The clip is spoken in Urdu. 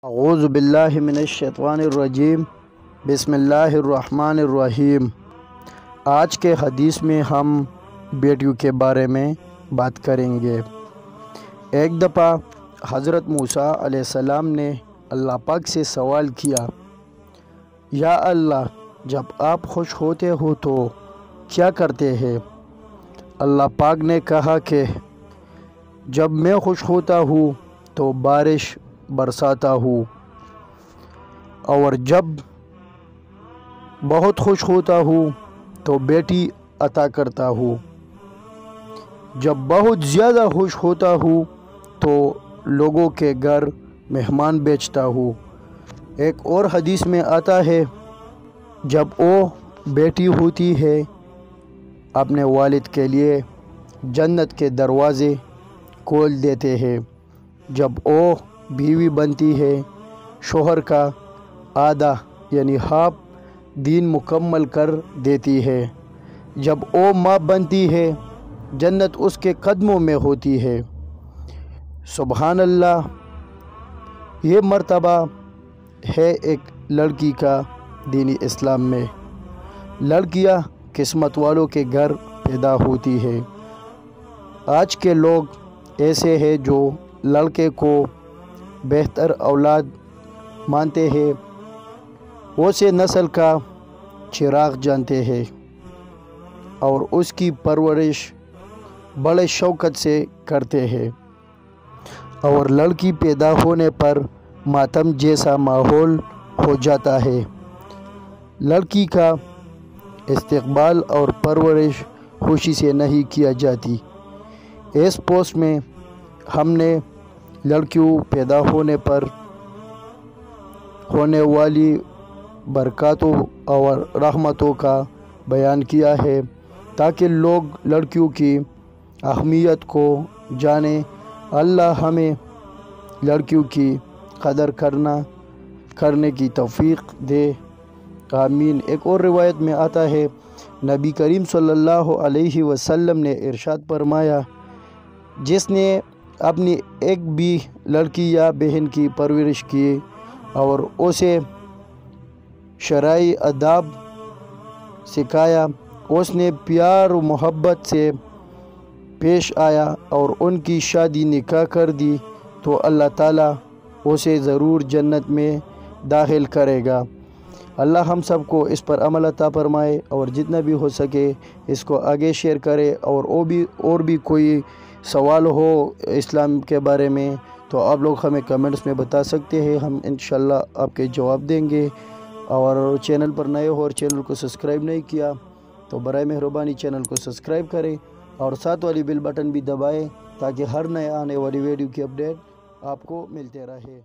اعوذ باللہ من الشیطان الرجیم بسم اللہ الرحمن الرحیم۔ آج کے حدیث میں ہم بیٹیوں کے بارے میں بات کریں گے۔ ایک دفعہ حضرت موسیٰ علیہ السلام نے اللہ پاک سے سوال کیا، یا اللہ، جب آپ خوش ہوتے ہو تو کیا کرتے ہیں؟ اللہ پاک نے کہا کہ جب میں خوش ہوتا ہوں تو بارش برساتا ہوں، اور جب بہت خوش ہوتا ہوں تو بیٹی عطا کرتا ہوں، جب بہت زیادہ خوش ہوتا ہوں تو لوگوں کے گھر مہمان بھیجتا ہوں۔ ایک اور حدیث میں آتا ہے، جب وہ بیٹی ہوتی ہے اپنے والد کے لیے جنت کے دروازے کھول دیتے ہیں، جب وہ بیوی بنتی ہے شوہر کا آدھا یعنی ہاف دین مکمل کر دیتی ہے، جب وہ ماں بنتی ہے جنت اس کے قدموں میں ہوتی ہے۔ سبحان اللہ، یہ مرتبہ ہے ایک لڑکی کا دین اسلام میں۔ لڑکیاں قسمت والوں کے گھر پیدا ہوتی ہے۔ آج کے لوگ ایسے ہیں جو لڑکے کو بہتر اولاد مانتے ہیں، اسے نسل کا چراغ جانتے ہیں اور اس کی پرورش بڑے شوقت سے کرتے ہیں، اور لڑکی پیدا ہونے پر ماتم جیسا ماحول ہو جاتا ہے۔ لڑکی کا استقبال اور پرورش خوشی سے نہیں کیا جاتی۔ اس پوسٹ میں ہم نے لڑکیوں پیدا ہونے پر ہونے والی برکاتوں اور رحمتوں کا بیان کیا ہے، تاکہ لوگ لڑکیوں کی اہمیت کو جانیں۔ اللہ ہمیں لڑکیوں کی قدر کرنے کی توفیق دے، آمین۔ ایک اور روایت میں آتا ہے، نبی کریم صلی اللہ علیہ وسلم نے ارشاد فرمایا، جس نے اپنی ایک بھی لڑکی یا بہن کی پرورش کی اور اسے شرعی آداب سکھایا، اس نے پیار و محبت سے پیش آیا اور ان کی شادی نکاح کر دی، تو اللہ تعالیٰ اسے ضرور جنت میں داخل کرے گا۔ اللہ ہم سب کو اس پر عمل عطا فرمائے، اور جتنا بھی ہو سکے اس کو آگے شیئر کرے، اور بھی کوئی سوال ہو اسلام کے بارے میں تو آپ لوگ ہمیں کمنٹس میں بتا سکتے ہیں، ہم انشاءاللہ آپ کے جواب دیں گے۔ اور چینل پر نئے ہو اور چینل کو سبسکرائب نہیں کیا تو برائے مہربانی چینل کو سبسکرائب کریں، اور ساتھ والی بیل بٹن بھی دبائیں، تاکہ ہر نئے آنے والی ویڈیو کی اپڈیٹ آپ کو ملتے رہے۔